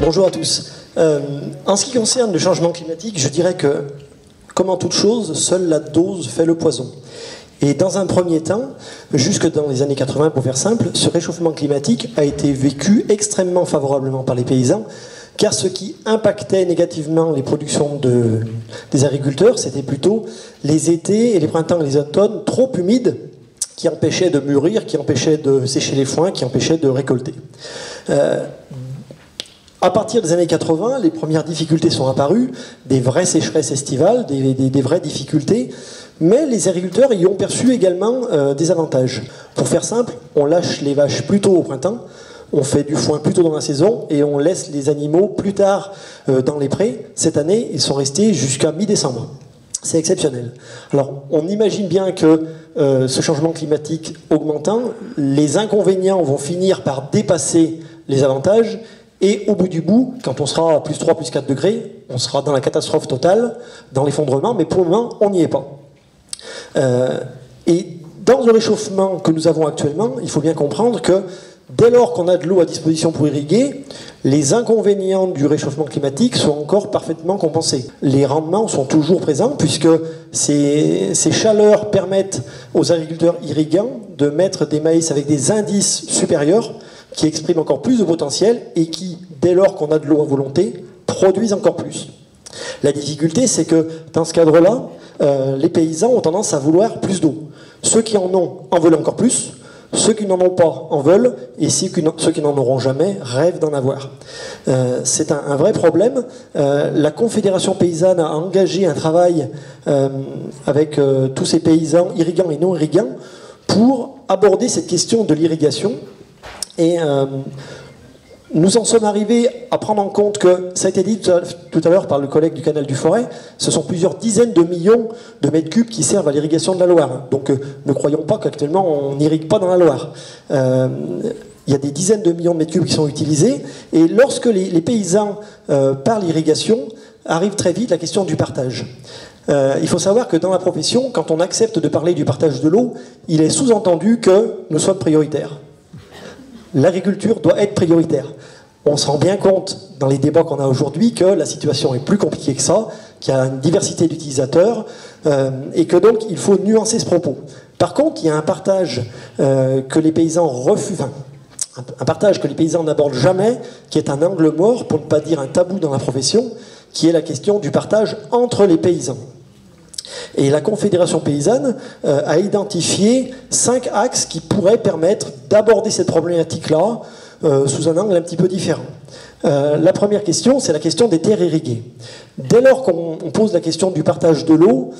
Bonjour à tous. En ce qui concerne le changement climatique, je dirais que, comme en toute chose, seule la dose fait le poison. Et dans un premier temps, jusque dans les années 80 pour faire simple, ce réchauffement climatique a été vécu extrêmement favorablement par les paysans, car ce qui impactait négativement les productions des agriculteurs, c'était plutôt les étés et les printemps et les automnes trop humides, qui empêchaient de mûrir, qui empêchaient de sécher les foins, qui empêchaient de récolter. À partir des années 80, les premières difficultés sont apparues, des vraies sécheresses estivales, des vraies difficultés, mais les agriculteurs y ont perçu également des avantages. Pour faire simple, on lâche les vaches plus tôt au printemps, on fait du foin plus tôt dans la saison et on laisse les animaux plus tard dans les prés. Cette année, ils sont restés jusqu'à mi-décembre. C'est exceptionnel. Alors, on imagine bien que ce changement climatique augmentant, les inconvénients vont finir par dépasser les avantages. Et au bout du bout, quand on sera à plus 3, plus 4 degrés, on sera dans la catastrophe totale, dans l'effondrement, mais pour le moment, on n'y est pas. Et dans le réchauffement que nous avons actuellement, il faut bien comprendre que dès lors qu'on a de l'eau à disposition pour irriguer, les inconvénients du réchauffement climatique sont encore parfaitement compensés. Les rendements sont toujours présents, puisque ces chaleurs permettent aux agriculteurs irrigants de mettre des maïs avec des indices supérieurs, qui expriment encore plus de potentiel et qui, dès lors qu'on a de l'eau à volonté, produisent encore plus. La difficulté, c'est que dans ce cadre-là, les paysans ont tendance à vouloir plus d'eau. Ceux qui en ont en veulent encore plus, ceux qui n'en ont pas en veulent, et ceux qui n'en auront jamais rêvent d'en avoir. C'est un vrai problème. La Confédération paysanne a engagé un travail avec tous ces paysans irrigants et non irrigants pour aborder cette question de l'irrigation. Et nous en sommes arrivés à prendre en compte que, ça a été dit tout à l'heure par le collègue du canal du Forêt, ce sont plusieurs dizaines de millions de mètres cubes qui servent à l'irrigation de la Loire. Donc ne croyons pas qu'actuellement on n'irrigue pas dans la Loire. Il y a des dizaines de millions de mètres cubes qui sont utilisés. Et lorsque les paysans parlent irrigation, arrive très vite la question du partage. Il faut savoir que dans la profession, quand on accepte de parler du partage de l'eau, il est sous-entendu que nous sommes prioritaires. L'agriculture doit être prioritaire. On se rend bien compte dans les débats qu'on a aujourd'hui que la situation est plus compliquée que ça, qu'il y a une diversité d'utilisateurs et que donc il faut nuancer ce propos. Par contre, il y a un partage que les paysans refusent, un partage que les paysans n'abordent jamais, qui est un angle mort, pour ne pas dire un tabou dans la profession, qui est la question du partage entre les paysans. Et la Confédération paysanne a identifié 5 axes qui pourraient permettre d'aborder cette problématique-là sous un angle un petit peu différent. La première question, c'est la question des terres irriguées. Dès lors qu'on pose la question du partage de l'eau,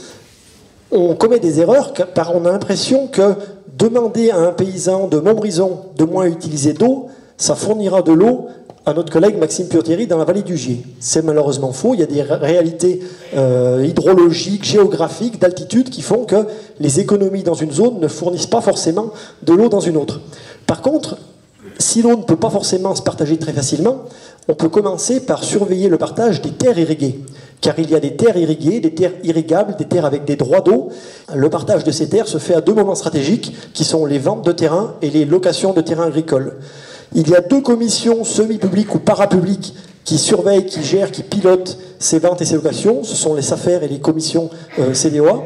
on commet des erreurs car on a l'impression que demander à un paysan de Montbrison de moins utiliser d'eau, ça fournira de l'eau à notre collègue Maxime Piotieri dans la vallée du Gier. C'est malheureusement faux. Il y a des réalités hydrologiques, géographiques, d'altitude qui font que les économies dans une zone ne fournissent pas forcément de l'eau dans une autre. Par contre, si l'eau ne peut pas forcément se partager très facilement, on peut commencer par surveiller le partage des terres irriguées. Car il y a des terres irriguées, des terres irrigables, des terres avec des droits d'eau. Le partage de ces terres se fait à 2 moments stratégiques, qui sont les ventes de terrain et les locations de terrains agricoles. Il y a 2 commissions semi-publiques ou parapubliques qui surveillent, qui gèrent, qui pilotent ces ventes et ces locations. Ce sont les SAFER et les commissions CDOA.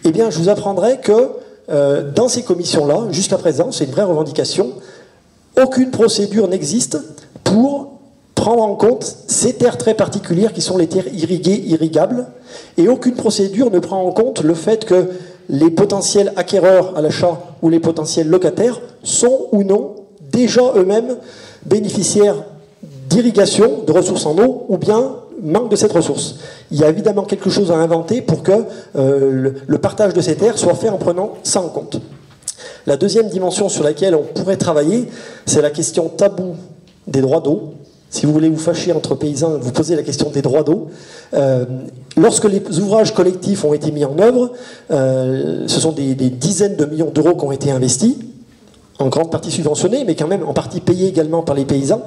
Eh bien, je vous apprendrai que dans ces commissions-là, jusqu'à présent, c'est une vraie revendication, aucune procédure n'existe pour prendre en compte ces terres très particulières qui sont les terres irriguées, irrigables, et aucune procédure ne prend en compte le fait que les potentiels acquéreurs à l'achat ou les potentiels locataires sont ou non déjà eux-mêmes bénéficiaires d'irrigation, de ressources en eau, ou bien manque de cette ressource. Il y a évidemment quelque chose à inventer pour que le partage de ces terres soit fait en prenant ça en compte. La deuxième dimension sur laquelle on pourrait travailler, c'est la question taboue des droits d'eau. Si vous voulez vous fâcher entre paysans, vous posez la question des droits d'eau. Lorsque les ouvrages collectifs ont été mis en œuvre, ce sont des dizaines de millions d'euros qui ont été investis, en grande partie subventionnés, mais quand même en partie payés également par les paysans.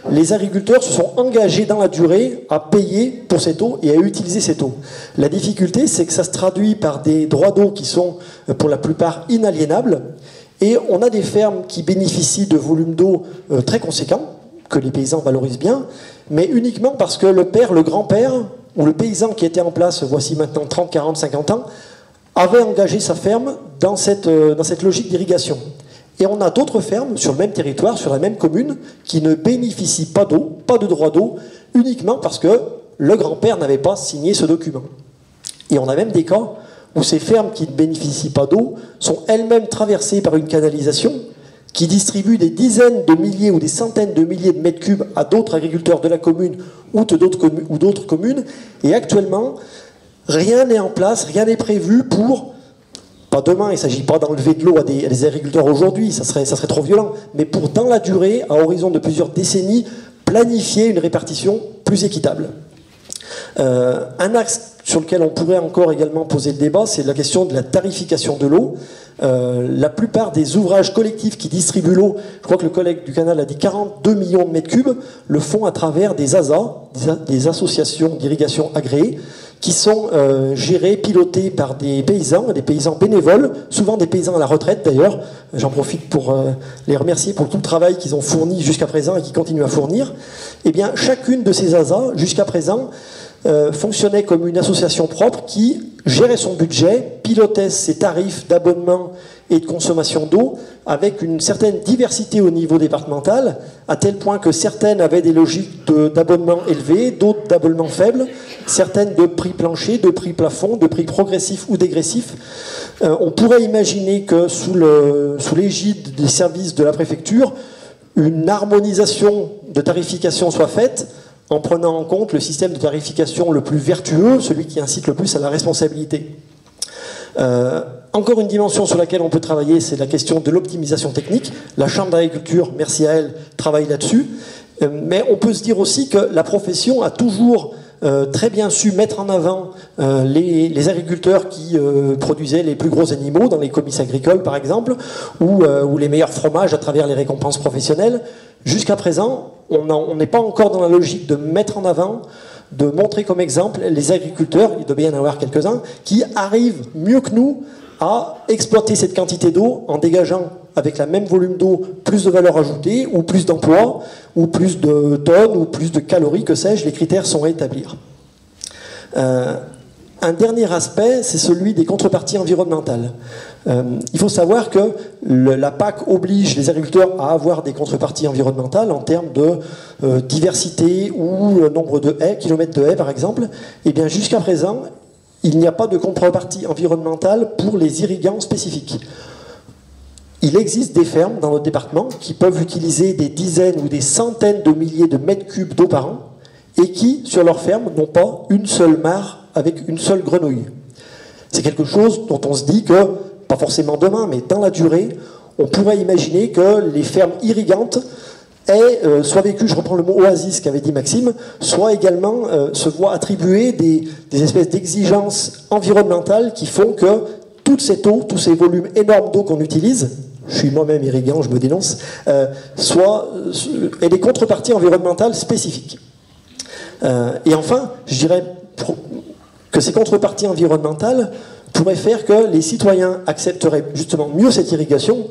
Les agriculteurs se sont engagés dans la durée à payer pour cette eau et à utiliser cette eau. La difficulté, c'est que ça se traduit par des droits d'eau qui sont pour la plupart inaliénables Et on a des fermes qui bénéficient de volumes d'eau très conséquents, que les paysans valorisent bien, mais uniquement parce que le père, le grand-père, ou le paysan qui était en place, voici maintenant 30, 40, 50 ans, avait engagé sa ferme dans cette logique d'irrigation. Et on a d'autres fermes sur le même territoire, sur la même commune, qui ne bénéficient pas d'eau, pas de droit d'eau, uniquement parce que le grand-père n'avait pas signé ce document. Et on a même des cas où ces fermes qui ne bénéficient pas d'eau sont elles-mêmes traversées par une canalisation qui distribue des dizaines de milliers ou des centaines de milliers de mètres cubes à d'autres agriculteurs de la commune ou d'autres communes. Et actuellement, rien n'est en place, rien n'est prévu pour... Pas demain, il ne s'agit pas d'enlever de l'eau à des agriculteurs aujourd'hui, ça serait trop violent, mais pour, dans la durée, à horizon de plusieurs décennies, planifier une répartition plus équitable. Un axe sur lequel on pourrait encore également poser le débat, c'est la question de la tarification de l'eau. La plupart des ouvrages collectifs qui distribuent l'eau, je crois que le collègue du canal a dit 42 millions de mètres cubes, le font à travers des ASA, des associations d'irrigation agréées, qui sont gérés, pilotés par des paysans bénévoles, souvent des paysans à la retraite d'ailleurs. J'en profite pour les remercier pour tout le travail qu'ils ont fourni jusqu'à présent et qui continuent à fournir. Eh bien, chacune de ces ASA, jusqu'à présent, fonctionnait comme une association propre qui gérait son budget, pilotait ses tarifs d'abonnement et de consommation d'eau avec une certaine diversité au niveau départemental, à tel point que certaines avaient des logiques d'abonnement élevés, d'autres d'abonnement faibles, certaines de prix plancher, de prix plafond, de prix progressif ou dégressif. On pourrait imaginer que sous l'égide des services de la préfecture, une harmonisation de tarification soit faite en prenant en compte le système de tarification le plus vertueux, celui qui incite le plus à la responsabilité. Encore une dimension sur laquelle on peut travailler, c'est la question de l'optimisation technique. La Chambre d'agriculture, merci à elle, travaille là-dessus. Mais on peut se dire aussi que la profession a toujours très bien su mettre en avant les agriculteurs qui produisaient les plus gros animaux dans les comices agricoles, par exemple, ou les meilleurs fromages à travers les récompenses professionnelles. Jusqu'à présent, on n'est pas encore dans la logique de mettre en avant, de montrer comme exemple les agriculteurs, il doit bien y en avoir quelques-uns, qui arrivent mieux que nous à exploiter cette quantité d'eau en dégageant avec la même volume d'eau plus de valeur ajoutée, ou plus d'emplois, ou plus de tonnes, ou plus de calories, que sais-je, les critères sont à établir. Un dernier aspect, c'est celui des contreparties environnementales. Il faut savoir que la PAC oblige les agriculteurs à avoir des contreparties environnementales en termes de diversité ou nombre de haies, kilomètres de haies par exemple. Et bien jusqu'à présent, il n'y a pas de contrepartie environnementale pour les irrigants spécifiques. Il existe des fermes dans notre département qui peuvent utiliser des dizaines ou des centaines de milliers de mètres cubes d'eau par an et qui, sur leur ferme, n'ont pas une seule mare avec une seule grenouille. C'est quelque chose dont on se dit que, pas forcément demain, mais dans la durée, on pourrait imaginer que les fermes irrigantes aient soit vécu, je reprends le mot oasis qu'avait dit Maxime, soit également se voient attribuer des espèces d'exigences environnementales qui font que toute cette eau, tous ces volumes énormes d'eau qu'on utilise, je suis moi-même irrigant, je me dénonce, aient des contreparties environnementales spécifiques. Et enfin, je dirais que ces contreparties environnementales pourraient faire que les citoyens accepteraient justement mieux cette irrigation.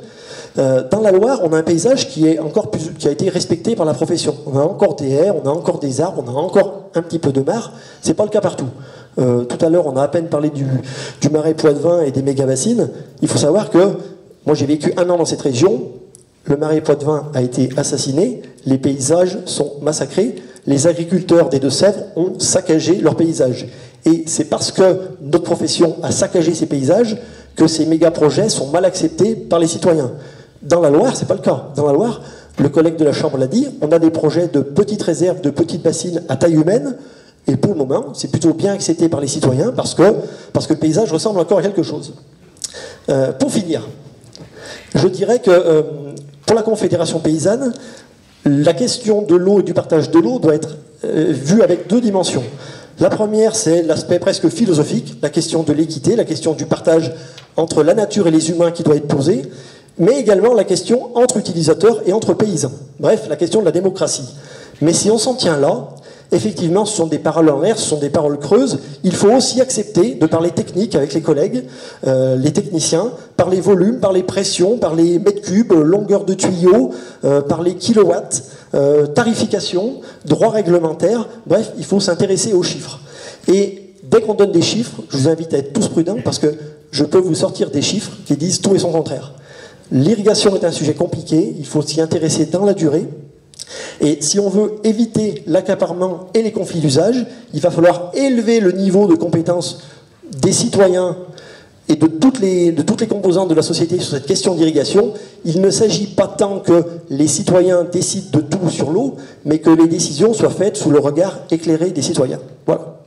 Dans la Loire, on a un paysage qui a été respecté par la profession. On a encore des haies, on a encore des arbres, on a encore un petit peu de mares. C'est pas le cas partout. Tout à l'heure, on a à peine parlé du marais Poitevin et des méga-bassines. Il faut savoir que moi, j'ai vécu 1 an dans cette région. Le marais Poitevin a été assassiné. Les paysages sont massacrés. Les agriculteurs des Deux-Sèvres ont saccagé leurs paysages. Et c'est parce que notre profession a saccagé ces paysages que ces méga-projets sont mal acceptés par les citoyens. Dans la Loire, c'est pas le cas. Dans la Loire, le collègue de la Chambre l'a dit, on a des projets de petites réserves, de petites bassines à taille humaine, et pour le moment, c'est plutôt bien accepté par les citoyens parce que le paysage ressemble encore à quelque chose. Pour finir, je dirais que pour la Confédération paysanne, la question de l'eau et du partage de l'eau doit être vue avec 2 dimensions. La première, c'est l'aspect presque philosophique, la question de l'équité, la question du partage entre la nature et les humains qui doit être posée, mais également la question entre utilisateurs et entre paysans. Bref, la question de la démocratie. Mais si on s'en tient là, Effectivement, ce sont des paroles en l'air, ce sont des paroles creuses. Il faut aussi accepter de parler technique avec les collègues, les techniciens, par les volumes, par les pressions, par les mètres cubes, longueur de tuyaux, par les kilowatts, tarification, droit réglementaire. Bref, il faut s'intéresser aux chiffres. Et dès qu'on donne des chiffres, je vous invite à être tous prudents parce que je peux vous sortir des chiffres qui disent tout et son contraire. L'irrigation est un sujet compliqué, il faut s'y intéresser dans la durée. Et si on veut éviter l'accaparement et les conflits d'usage, il va falloir élever le niveau de compétence des citoyens et de toutes les composantes de la société sur cette question d'irrigation. Il ne s'agit pas tant que les citoyens décident de tout sur l'eau, mais que les décisions soient faites sous le regard éclairé des citoyens. Voilà.